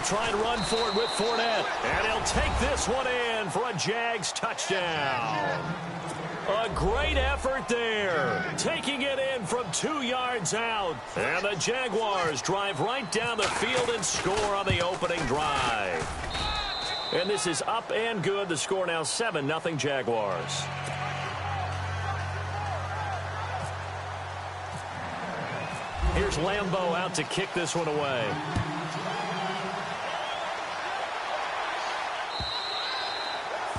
try and run for it with Fournette. And he'll take this one in for a Jags touchdown. A great effort there, taking it in from 2 yards out. And the Jaguars drive right down the field and score on the opening drive. And this is up and good. The score now 7-0 Jaguars. Here's Lambeau out to kick this one away.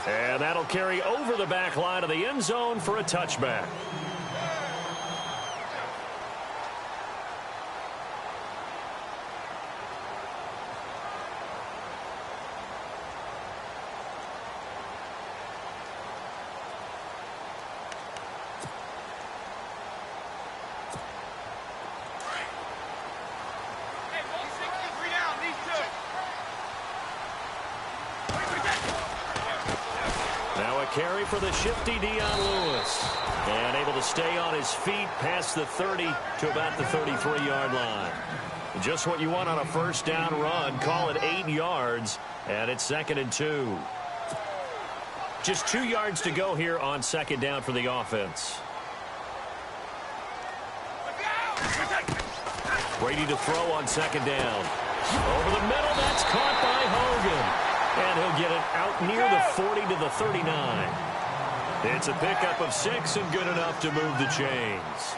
And that'll carry over the back line of the end zone for a touchback. Carry for the shifty Dion Lewis. And able to stay on his feet past the 30 to about the 33-yard line. Just what you want on a first down run. Call it 8 yards. And it's 2nd and 2. Just 2 yards to go here on 2nd down for the offense. Brady to throw on 2nd down. Over the middle, that's caught by Hogan. And he'll get it out near the 40 to the 39. It's a pickup of 6 and good enough to move the chains.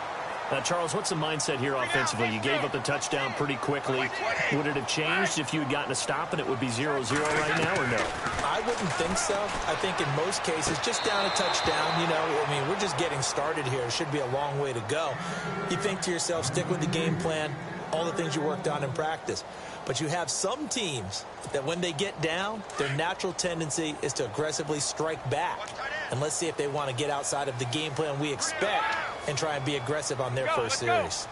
Now, Charles, what's the mindset here offensively? You gave up the touchdown pretty quickly. Would it have changed if you had gotten a stop and it would be 0-0 right now, or no? I wouldn't think so. I think in most cases, just down a touchdown, you know, I mean, we're just getting started here. It should be a long way to go. You think to yourself, stick with the game plan, all the things you worked on in practice. But you have some teams that when they get down, their natural tendency is to aggressively strike back. And let's see if they want to get outside of the game plan we expect and try and be aggressive on their first series.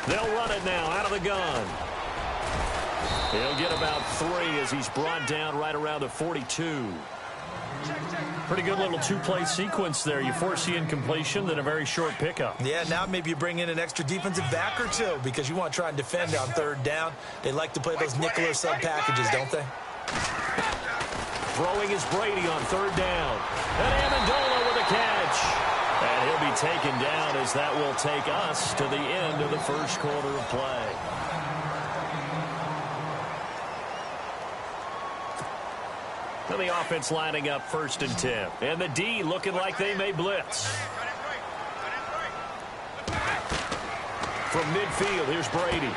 They'll run it now out of the gun. He'll get about 3 as he's brought down right around the 42. Pretty good little two-play sequence there. You force the incompletion, then a very short pickup. Yeah, now maybe you bring in an extra defensive back or two because you want to try and defend on 3rd down. They like to play those nickel or sub packages, don't they? Throwing is Brady on 3rd down. And Amendola with a catch. And he'll be taken down as that will take us to the end of the first quarter of play. And the offense lining up 1st and 10. And the D looking like they may blitz. From midfield, here's Brady.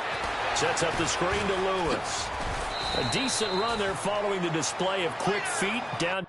Sets up the screen to Lewis. A decent run there following the display of quick feet down.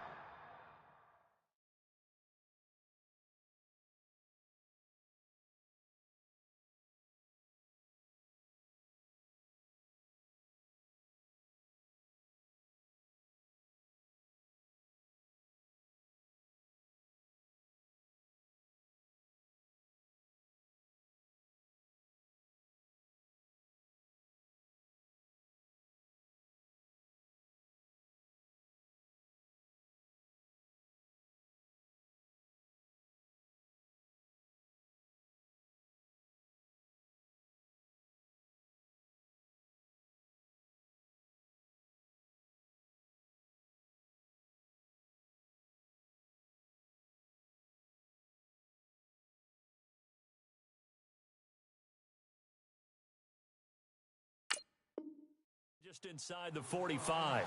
Just inside the 45.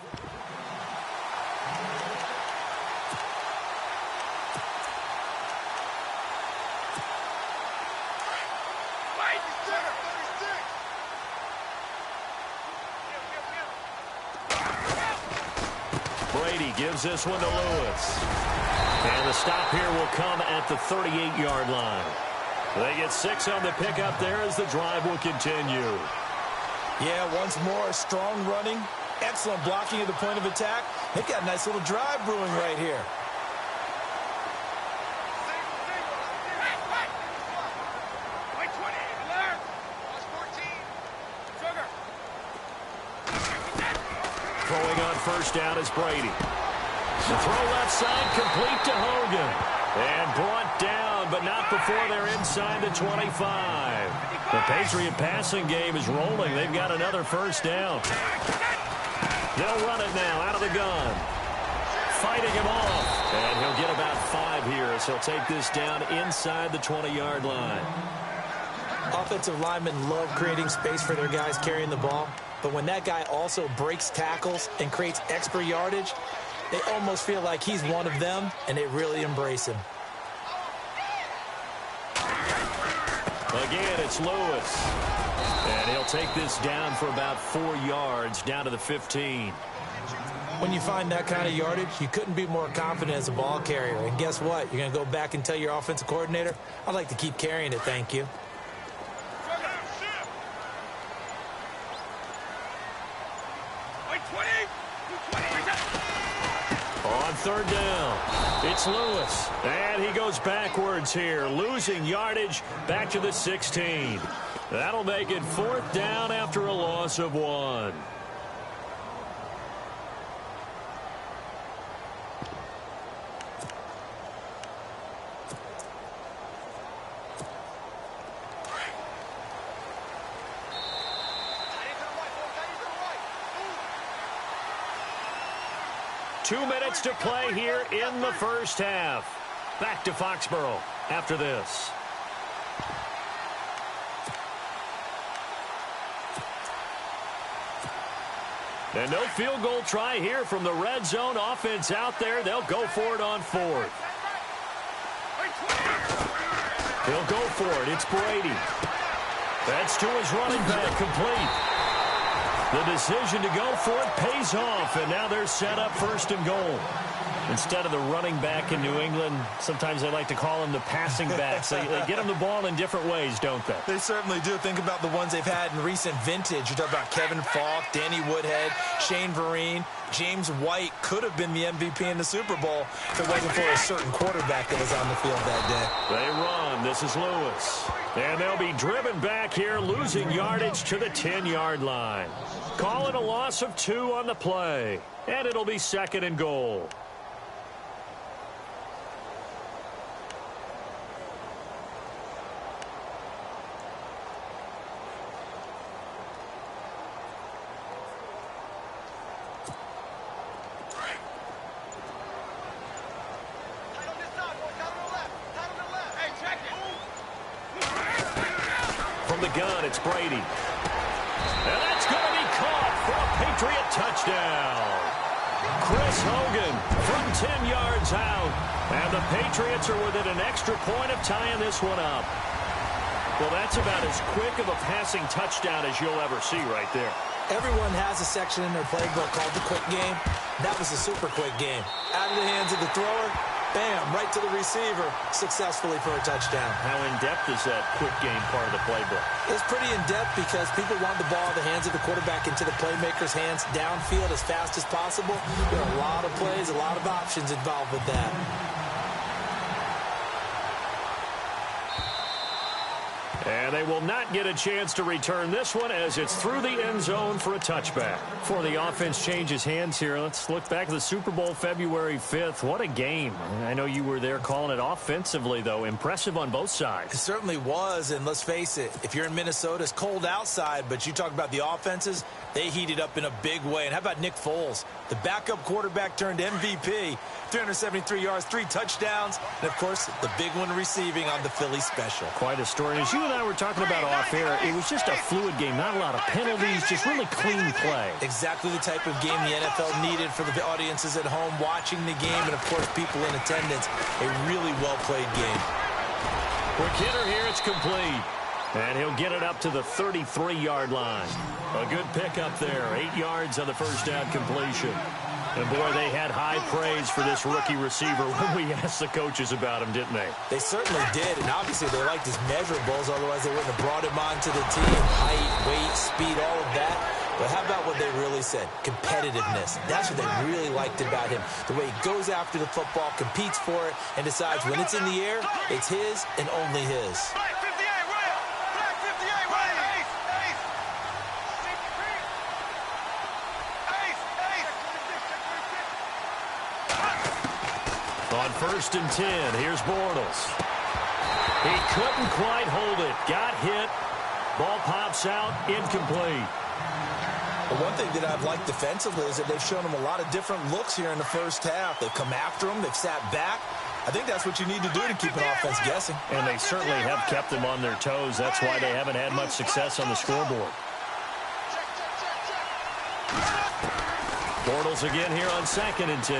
Brady gives this one to Lewis. And the stop here will come at the 38-yard line. They get 6 on the pickup there as the drive will continue. Yeah, once more, strong running, excellent blocking at the point of attack. They've got a nice little drive brewing right here. Throwing on 1st down is Brady. The throw left side, complete to Hogan. And brought down, but not before they're inside the 25. The Patriot passing game is rolling. They've got another first down. They'll run it now out of the gun. Fighting him off. And he'll get about 5 here as he'll take this down inside the 20-yard line. Offensive linemen love creating space for their guys carrying the ball. But when that guy also breaks tackles and creates extra yardage, they almost feel like he's one of them, and they really embrace him. Again, it's Lewis. And he'll take this down for about 4 yards, down to the 15. When you find that kind of yardage, you couldn't be more confident as a ball carrier. And guess what? You're going to go back and tell your offensive coordinator, I'd like to keep carrying it, thank you. On third down, it's Lewis. And he goes backwards here, losing yardage back to the 16. That'll make it 4th down after a loss of 1. Two minutes to play here in the first half. Back to Foxborough after this. And no field goal try here from the red zone offense out there. They'll go for it on 4th. He'll go for it. It's Brady. That's to his running back, complete. The decision to go for it pays off, and now they're set up 1st and goal. Instead of the running back in New England, sometimes they like to call them the passing backs. They get them the ball in different ways, don't they? They certainly do. Think about the ones they've had in recent vintage. You talk about Kevin Falk, Danny Woodhead, Shane Vereen, James White could have been the MVP in the Super Bowl if it wasn't for a certain quarterback that was on the field that day. They run. This is Lewis. And they'll be driven back here, losing yardage to the 10-yard line. Call it a loss of 2 on the play. And it'll be 2nd and goal. From the gun, it's Brady. And that's going to be caught for a Patriot touchdown. Chris Hogan from 10 yards out. And the Patriots are within an extra point of tying this one up. Well, that's about as quick of a passing touchdown as you'll ever see right there. Everyone has a section in their playbook called the quick game. That was a super quick game. Out of the hands of the thrower, bam, right to the receiver, successfully for a touchdown. How in-depth is that quick game part of the playbook? It's pretty in-depth because people want the ball in the hands of the quarterback into the playmaker's hands downfield as fast as possible. There are a lot of plays, a lot of options involved with that. And they will not get a chance to return this one as it's through the end zone for a touchback. Before the offense changes hands here, let's look back at the Super Bowl February 5th. What a game. I know you were there calling it offensively, though. Impressive on both sides. It certainly was, and let's face it, if you're in Minnesota, it's cold outside, but you talk about the offenses, they heated up in a big way. And how about Nick Foles? The backup quarterback turned MVP, 373 yards, 3 touchdowns, and, of course, the big one receiving on the Philly special. Quite a story. As you and I were talking about off air, it was just a fluid game, not a lot of penalties, just really clean play. Exactly the type of game the NFL needed for the audiences at home watching the game and, of course, people in attendance. A really well-played game. Quick hitter here, it's complete. And he'll get it up to the 33-yard line. A good pickup there, 8 yards on the first down completion. And, boy, they had high praise for this rookie receiver when we asked the coaches about him, didn't they? They certainly did, and obviously they liked his measurables, otherwise they wouldn't have brought him onto the team. Height, weight, speed, all of that. But how about what they really said? Competitiveness. That's what they really liked about him. The way he goes after the football, competes for it, and decides when it's in the air, it's his and only his. On 1st and 10, here's Bortles. He couldn't quite hold it. Got hit. Ball pops out, incomplete. The one thing that I've liked defensively is that they've shown him a lot of different looks here in the first half. They've come after him. They've sat back. I think that's what you need to do to keep an offense guessing. And they certainly have kept them on their toes. That's why they haven't had much success on the scoreboard. Bortles again here on 2nd and 10.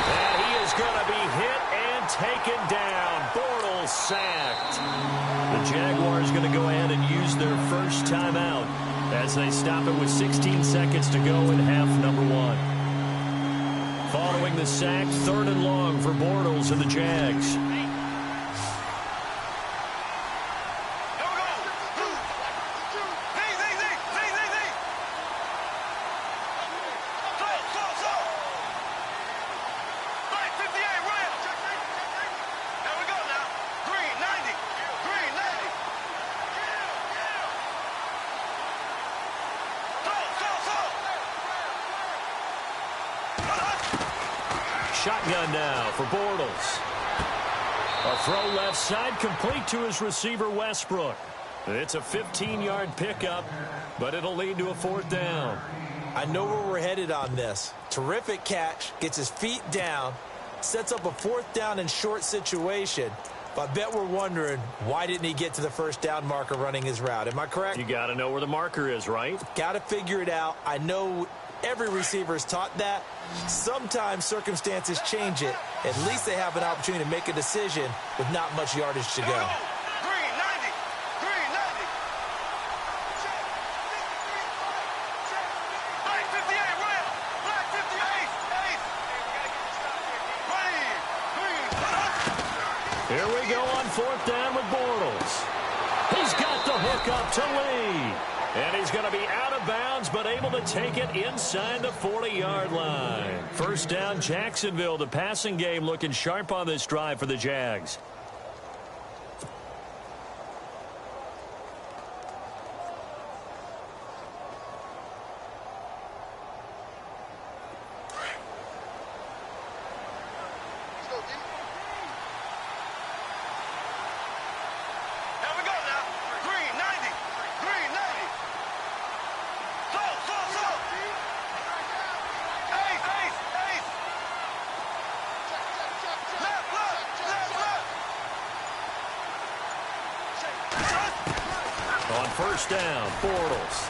And he is going to be hit and taken down. Bortles sacked. The Jaguars going to go ahead and use their first timeout as they stop it with 16 seconds to go in half number 1. Following the sack, 3rd and long for Bortles and the Jags. Shotgun now for Bortles. A throw left side complete to his receiver Westbrook. It's a 15-yard pickup, but it'll lead to a 4th down. I know where we're headed on this. Terrific catch, gets his feet down, sets up a 4th down and short situation. But I bet we're wondering, why didn't he get to the first down marker running his route? Am I correct? You got to know where the marker is, right? Got to figure it out. I know every receiver is taught that. Sometimes circumstances change it. At least they have an opportunity to make a decision with not much yardage to go. Here we go on 4th down with Bortles. He's got the hook up to Lee. And he's going to be out of bounds, but able to take it inside the 40-yard line. 1st down, Jacksonville. The passing game looking sharp on this drive for the Jags. On 1st down, Bortles.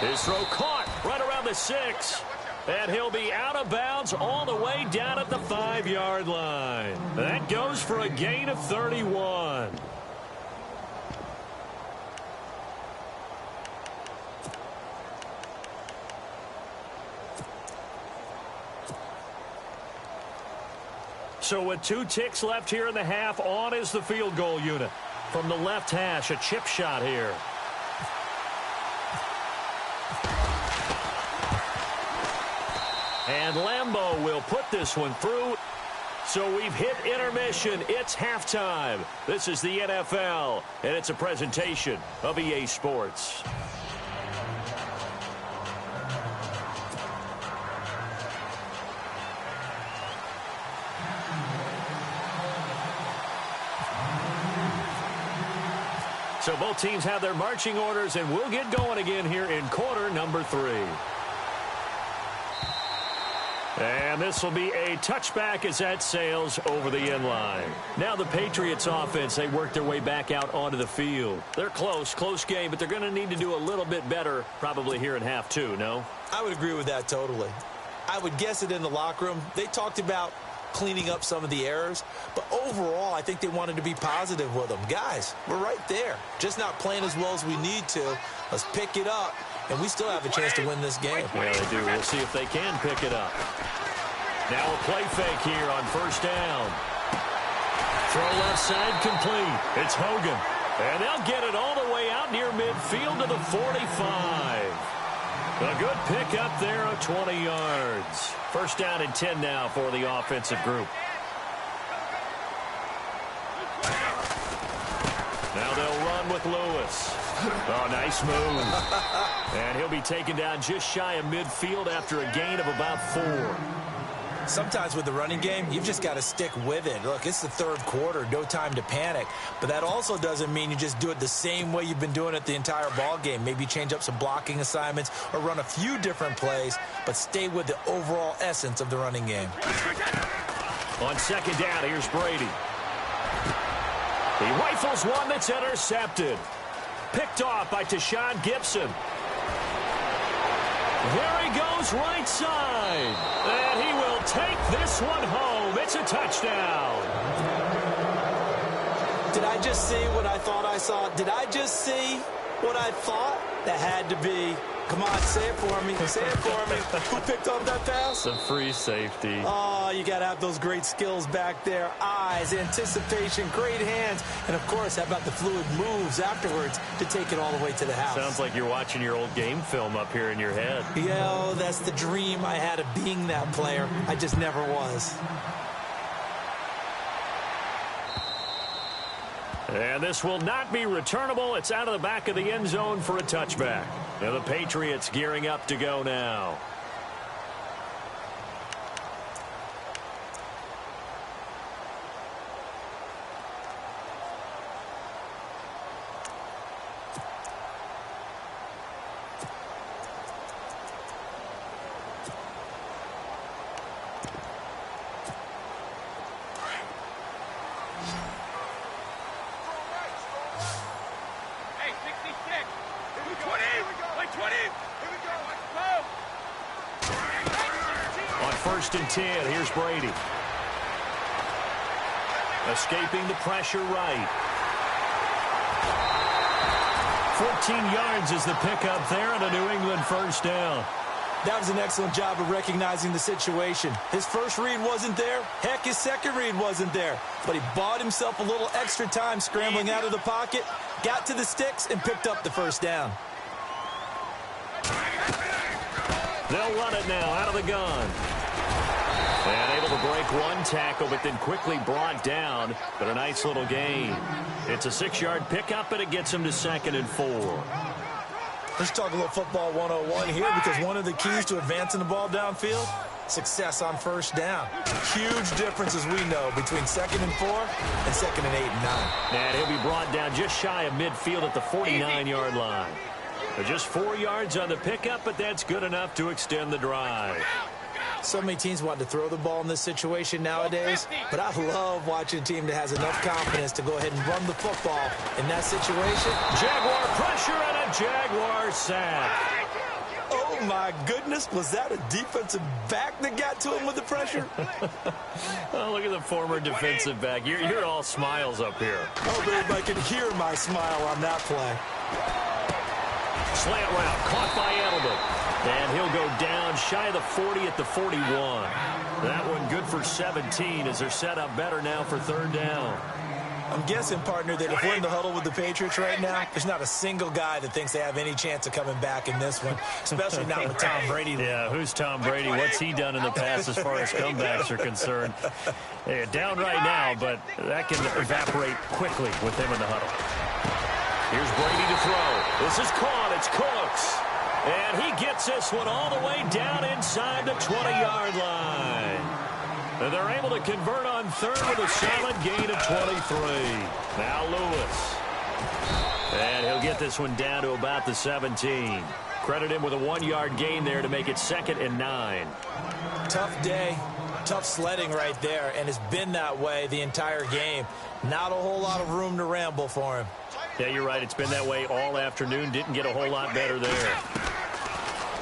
His throw caught right around the 6. And he'll be out of bounds all the way down at the 5-yard line. That goes for a gain of 31. So with 2 ticks left here in the half, on is the field goal unit. From the left hash, a chip shot here. And Lambeau will put this one through. So we've hit intermission. It's halftime. This is the NFL, and it's a presentation of EA Sports. So both teams have their marching orders, and we'll get going again here in quarter number 3. And this will be a touchback as that sails over the end line. Now the Patriots offense, they work their way back out onto the field. They're close game, but they're going to need to do a little bit better probably here in half 2, no? I would agree with that totally. I would guess it in the locker room. They talked about cleaning up some of the errors, but overall I think they wanted to be positive with them. Guys, we're right there, just not playing as well as we need to. Let's pick it up, and we still have a chance to win this game. Yeah, they do. We'll see if they can pick it up. Now a play fake here on 1st down. Throw left side complete. It's Hogan, and they'll get it all the way out near midfield to the 45. A good pick up there of 20 yards. 1st down and 10 now for the offensive group. Now they'll run with Lewis. Oh, nice move. And he'll be taken down just shy of midfield after a gain of about 4. Sometimes with the running game, you've just got to stick with it. Look, it's the third quarter, no time to panic. But that also doesn't mean you just do it the same way you've been doing it the entire ball game. Maybe change up some blocking assignments or run a few different plays, but stay with the overall essence of the running game. On second down, here's Brady. He rifles one that's intercepted. Picked off by Tashawn Gibson. There he goes right side. And he will take this one home. It's a touchdown. Did I just see what I thought I saw? Did I just see what I thought? That had to be. Come on, say it for me. Say it for me. Who picked up that pass? The free safety. Oh, you got to have those great skills back there. Eyes, anticipation, great hands. And, of course, how about the fluid moves afterwards to take it all the way to the house? Sounds like you're watching your old game film up here in your head. Yeah, that's the dream I had of being that player. I just never was. And this will not be returnable. It's out of the back of the end zone for a touchback. Now the Patriots gearing up to go now. On 1st and 10, here's Brady. Escaping the pressure right. 14 yards is the pickup there and a New England first down. That was an excellent job of recognizing the situation. His first read wasn't there. Heck, his second read wasn't there. But he bought himself a little extra time scrambling out of the pocket, got to the sticks, and picked up the first down. They'll run it now out of the gun. And able to break one tackle, but then quickly brought down. But a nice little gain. It's a 6-yard pickup, and it gets him to 2nd and 4. Let's talk a little football 101 here, because one of the keys to advancing the ball downfield, success on first down. Huge difference, as we know, between 2nd and 4 and 2nd and 8 and 9. And he'll be brought down just shy of midfield at the 49-yard line. Just 4 yards on the pickup, but that's good enough to extend the drive. So many teams want to throw the ball in this situation nowadays, but I love watching a team that has enough confidence to go ahead and run the football in that situation. Jaguar pressure and a Jaguar sack. Oh, my goodness. Was that a defensive back that got to him with the pressure? Oh, look at the former defensive back. You're all smiles up here. Oh, babe, I can hear my smile on that play. Slant route caught by Edelman. And he'll go down shy of the 40 at the 41. That one good for 17 as they're set up better now for 3rd down. I'm guessing, partner, that if we're in the huddle with the Patriots right now, there's not a single guy that thinks they have any chance of coming back in this one, especially not with Tom Brady. Yeah, who's Tom Brady? What's he done in the past as far as comebacks are concerned? They're down right now, but that can evaporate quickly with him in the huddle. Here's Brady to throw. This is caught. It's Cooks. And he gets this one all the way down inside the 20-yard line. And they're able to convert on 3rd with a solid gain of 23. Now Lewis. And he'll get this one down to about the 17. Credit him with a 1-yard gain there to make it 2nd and 9. Tough day. Tough sledding right there, and it's been that way the entire game. Not a whole lot of room to ramble for him. Yeah, you're right. It's been that way all afternoon. Didn't get a whole lot better there.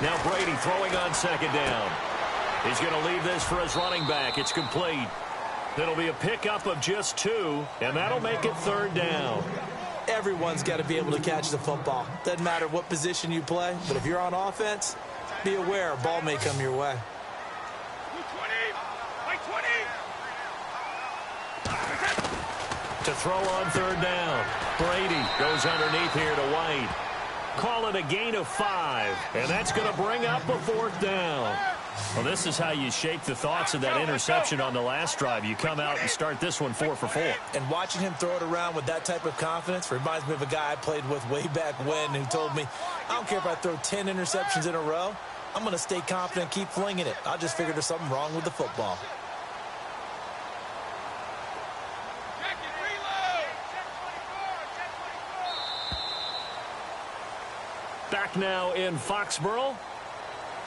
Now Brady throwing on 2nd down. He's going to leave this for his running back. It's complete. It'll be a pickup of just 2, and that'll make it 3rd down. Everyone's got to be able to catch the football. Doesn't matter what position you play, but if you're on offense, be aware a ball may come your way. To throw on 3rd down. Brady goes underneath here to White. Call it a gain of 5, and that's going to bring up a 4th down. Well, this is how you shape the thoughts of that interception on the last drive. You come out and start this one 4 for 4. And watching him throw it around with that type of confidence reminds me of a guy I played with way back when who told me, I don't care if I throw 10 interceptions in a row. I'm going to stay confident and keep flinging it. I just figured there's something wrong with the football. Back now in Foxborough.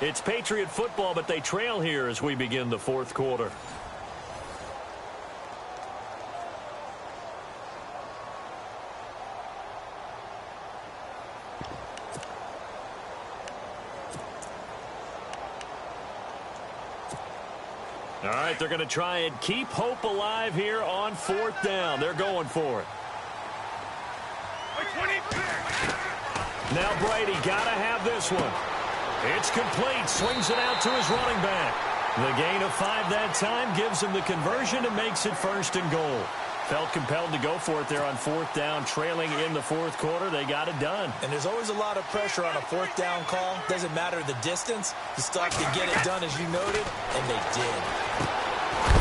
It's Patriot football, but they trail here as we begin the fourth quarter. All right, they're going to try and keep hope alive here on fourth down. They're going for it. Now Brady got to have this one. It's complete. Swings it out to his running back. The gain of 5 that time gives him the conversion and makes it 1st and goal. Felt compelled to go for it there on fourth down, trailing in the fourth quarter. They got it done. And there's always a lot of pressure on a fourth down call. Doesn't matter the distance. You still have to get it done, as you noted, and they did.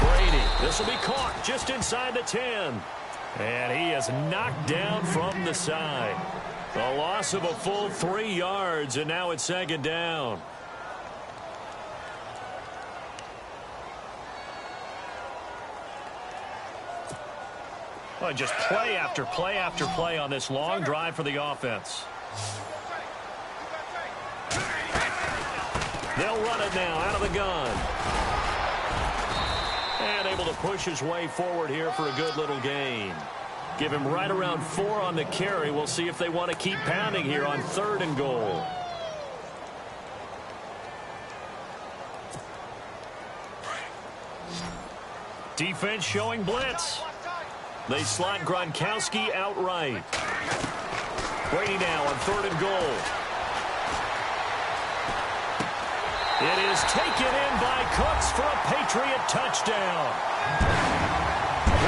Brady, this will be caught just inside the 10. And he is knocked down from the side. A loss of a full 3 yards, and now it's 2nd down. Well, just play after play after play on this long drive for the offense. They'll run it now out of the gun. And able to push his way forward here for a good little gain. Give him right around 4 on the carry. We'll see if they want to keep pounding here on 3rd and goal. Defense showing blitz. They slot Gronkowski outright. Brady now on 3rd and goal. It is taken in by Cooks for a Patriot touchdown.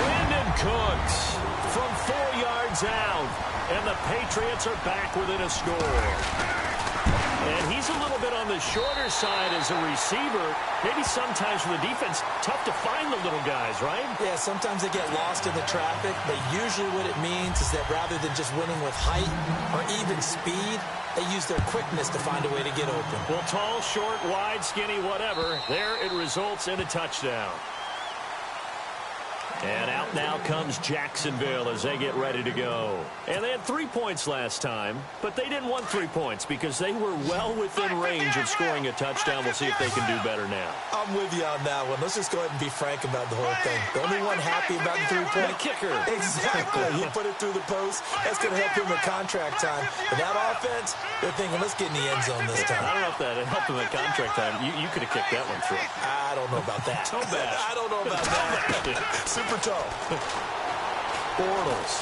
Brandon Cooks from 4 yards out, and the Patriots are back within a score. And he's a little bit on the shorter side as a receiver. Maybe sometimes for the defense, tough to find the little guys, right? Yeah, sometimes they get lost in the traffic, but usually what it means is that rather than just winning with height or even speed, they use their quickness to find a way to get open. Well, tall, short, wide, skinny, whatever, there it results in a touchdown. And out now comes Jacksonville as they get ready to go. And they had 3 points last time, but they didn't want 3 points because they were well within range of scoring a touchdown. We'll see if they can do better now. I'm with you on that one. Let's just go ahead and be frank about the whole thing. The only one happy about the 3-point kicker. Exactly. He put it through the post. That's going to help him with contract time. But that offense, they're thinking, let's get in the end zone this time. I don't know if that helped him at contract time. You could have kicked that one through. I don't know about that. So bad. I don't know about that. Super tall. Bortles.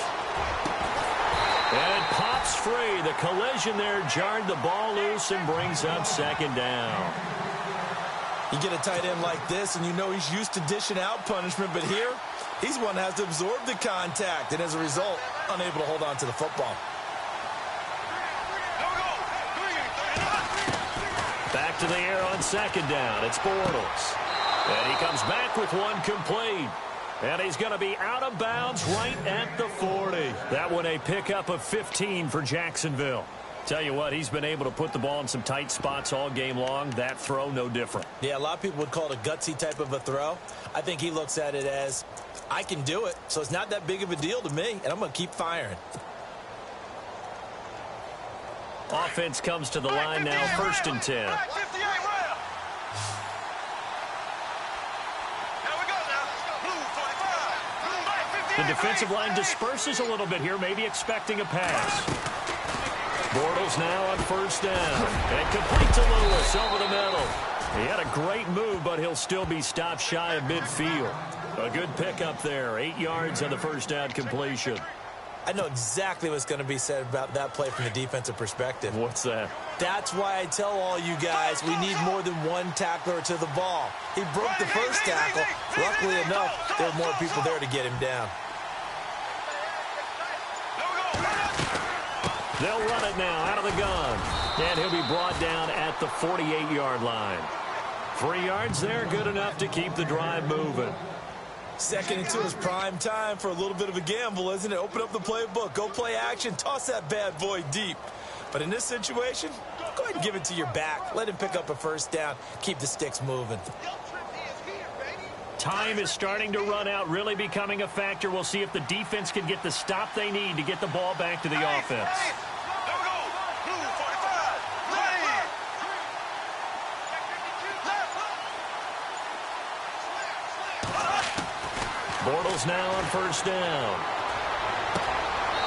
And it pops free. The collision there jarred the ball loose and brings up 2nd down. You get a tight end like this, and you know he's used to dishing out punishment, but here, he's one that has to absorb the contact, and as a result, unable to hold on to the football. Back to the air on 2nd down. It's Bortles. And he comes back with one complete. And he's going to be out of bounds right at the 40. That one a pickup of 15 for Jacksonville. Tell you what, he's been able to put the ball in some tight spots all game long. That throw, no different. Yeah, a lot of people would call it a gutsy type of a throw. I think he looks at it as, I can do it, so it's not that big of a deal to me, and I'm going to keep firing. Offense comes to the line now, 1st and 10. The defensive line disperses a little bit here, maybe expecting a pass. Bortles now on 1st down. And complete to Lewis over the middle. He had a great move, but he'll still be stopped shy of midfield. A good pickup there. 8 yards on the 1st down completion. I know exactly what's going to be said about that play from the defensive perspective. What's that? That's why I tell all you guys we need more than one tackler to the ball. He broke the first tackle. Luckily enough, there were more people there to get him down. They'll run it now out of the gun. And he'll be brought down at the 48-yard line. 3 yards there, good enough to keep the drive moving. Second and 2 is prime time for a little bit of a gamble, isn't it? Open up the playbook, go play action, toss that bad boy deep. But in this situation, go ahead and give it to your back. Let him pick up a first down. Keep the sticks moving. Time is starting to run out, really becoming a factor. We'll see if the defense can get the stop they need to get the ball back to the offense. Bortles now on first down.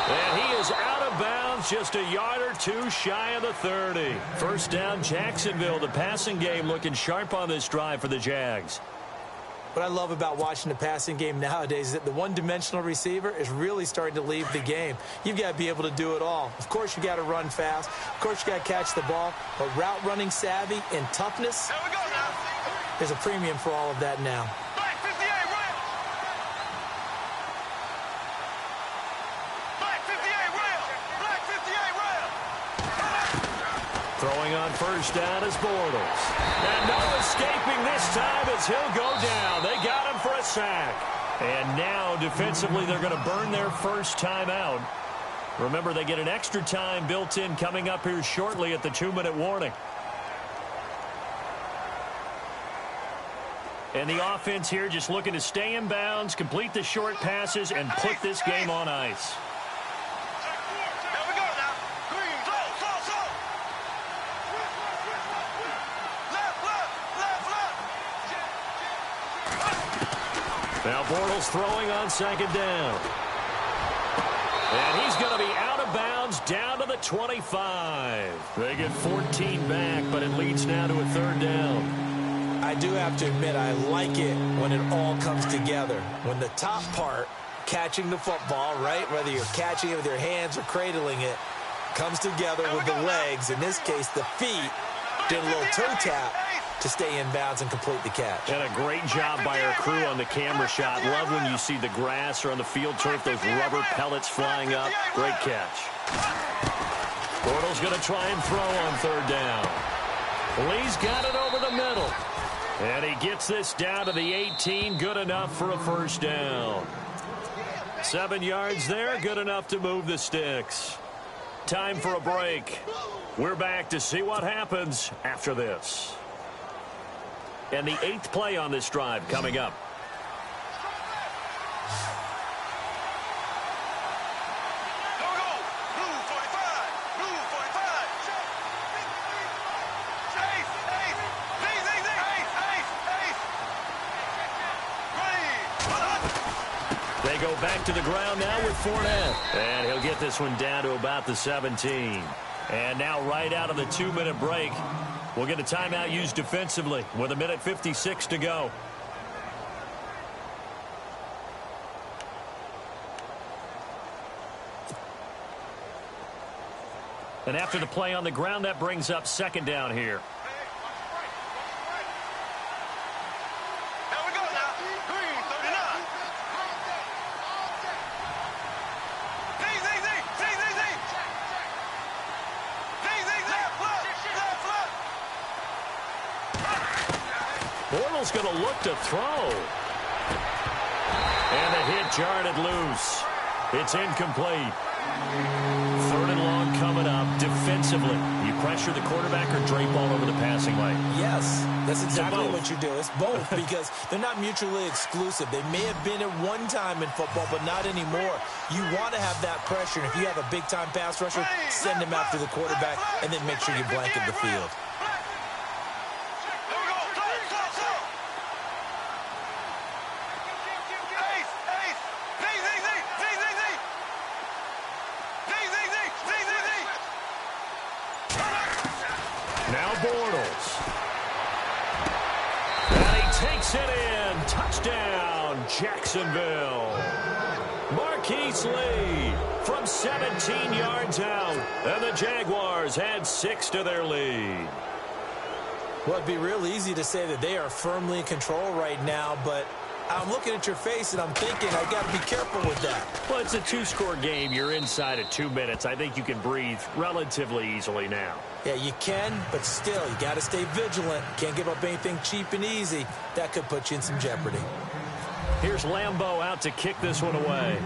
And he is out of bounds, just a yard or two shy of the 30. First down, Jacksonville. The passing game looking sharp on this drive for the Jags. What I love about watching the passing game nowadays is that the one-dimensional receiver is really starting to leave the game. You've got to be able to do it all. Of course, you got to run fast. Of course, you got to catch the ball. But route running savvy and toughness, there's a premium for all of that now. Throwing on first down is Bortles. And no escaping this time as he'll go down. They got him for a sack. And now, defensively, they're going to burn their first time out. Remember, they get an extra time built in coming up here shortly at the 2-minute warning. And the offense here just looking to stay in bounds, complete the short passes, and put this game on ice. Now Bortles throwing on second down. And he's going to be out of bounds down to the 25. They get 14 back, but it leads now to a third down. I do have to admit, I like it when it all comes together. When the top part, catching the football, right, whether you're catching it with your hands or cradling it, comes together with the legs, in this case the feet, did a little toe tap to stay in bounds and complete the catch. And a great job by our crew on the camera shot. Love when you see the grass or on the field turf, those rubber pellets flying up. Great catch. Bortles going to try and throw on third down. Lee's got it over the middle. And he gets this down to the 18. Good enough for a first down. 7 yards there. Good enough to move the sticks. Time for a break. We're back to see what happens after this. And the 8th play on this drive coming up. They go back to the ground now with Fournette. And he'll get this one down to about the 17. And now right out of the 2-minute break, we'll get a timeout used defensively with 1:56 to go. And after the play on the ground, that brings up second down here. Bortles going to look to throw. And the hit jarred it loose. It's incomplete. Third and long coming up defensively. You pressure the quarterback or drape all over the passing lane? Yes, that's exactly what you do. It's both because they're not mutually exclusive. They may have been at one time in football, but not anymore. You want to have that pressure. And if you have a big-time pass rusher, send him after the quarterback and then make sure you blanket the field. Now Bortles. And he takes it in. Touchdown, Jacksonville. Marquise Lee from 17 yards out. And the Jaguars add 6 to their lead. Well, it'd be real easy to say that they are firmly in control right now, but I'm looking at your face, and I'm thinking I got to be careful with that. Well, it's a two-score game. You're inside of 2 minutes. I think you can breathe relatively easily now. Yeah, you can, but still, you got to stay vigilant. Can't give up anything cheap and easy. That could put you in some jeopardy. Here's Lambeau out to kick this one away.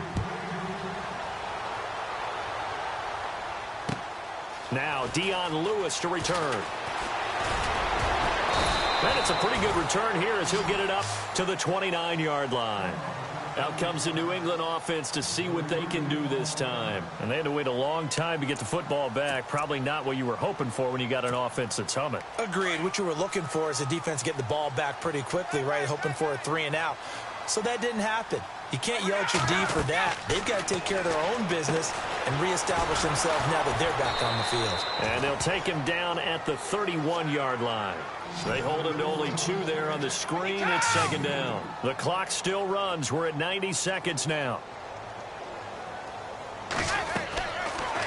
Now, Dion Lewis to return. And it's a pretty good return here as he'll get it up to the 29-yard line. Out comes the New England offense to see what they can do this time. And they had to wait a long time to get the football back. Probably not what you were hoping for when you got an offense that's humming. Agreed. What you were looking for is the defense getting the ball back pretty quickly, right? Hoping for a 3-and-out. So that didn't happen. You can't yell at your D for that. They've got to take care of their own business and reestablish themselves now that they're back on the field. And they'll take him down at the 31-yard line. They hold him to only 2 there on the screen. It's second down. The clock still runs. We're at 90 seconds now.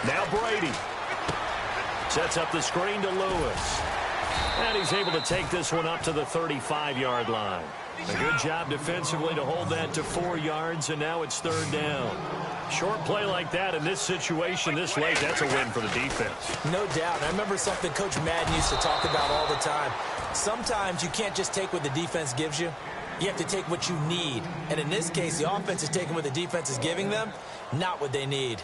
Now Brady sets up the screen to Lewis. And he's able to take this one up to the 35-yard line. A good job defensively to hold that to 4 yards, and now it's third down. Short play like that in this situation this late, that's a win for the defense. No doubt. And I remember something Coach Madden used to talk about all the time. Sometimes you can't just take what the defense gives you. You have to take what you need. And in this case, the offense is taking what the defense is giving them, not what they need.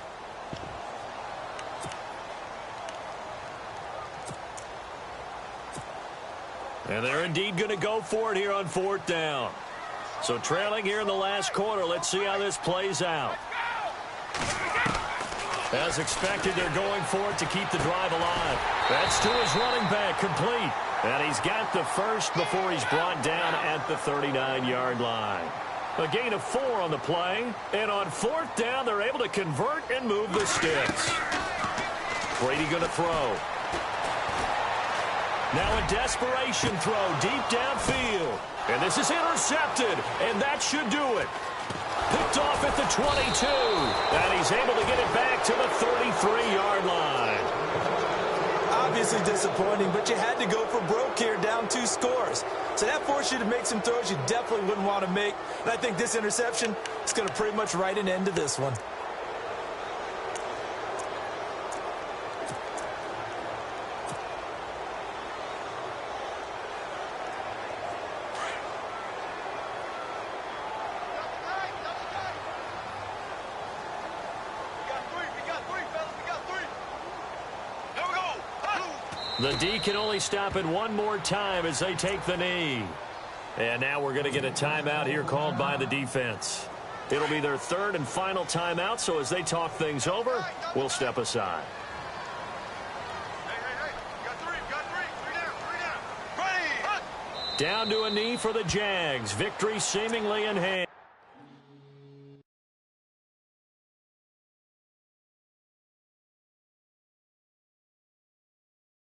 And they're indeed going to go for it here on fourth down. So trailing here in the last quarter, let's see how this plays out. As expected, they're going for it to keep the drive alive. That's to his running back, complete. And he's got the first before he's brought down at the 39-yard line. A gain of 4 on the play. And on fourth down, they're able to convert and move the sticks. Brady going to throw. Now a desperation throw deep downfield. And this is intercepted, and that should do it. Picked off at the 22. And he's able to get it back to the 33-yard line. Obviously disappointing, but you had to go for broke here, down 2 scores. So that forced you to make some throws you definitely wouldn't want to make. And I think this interception is going to pretty much write an end to this one. The D can only stop it one more time as they take the knee. And now we're going to get a timeout here called by the defense. It'll be their third and final timeout, so as they talk things over, we'll step aside. Down to a knee for the Jags. Victory seemingly in hand.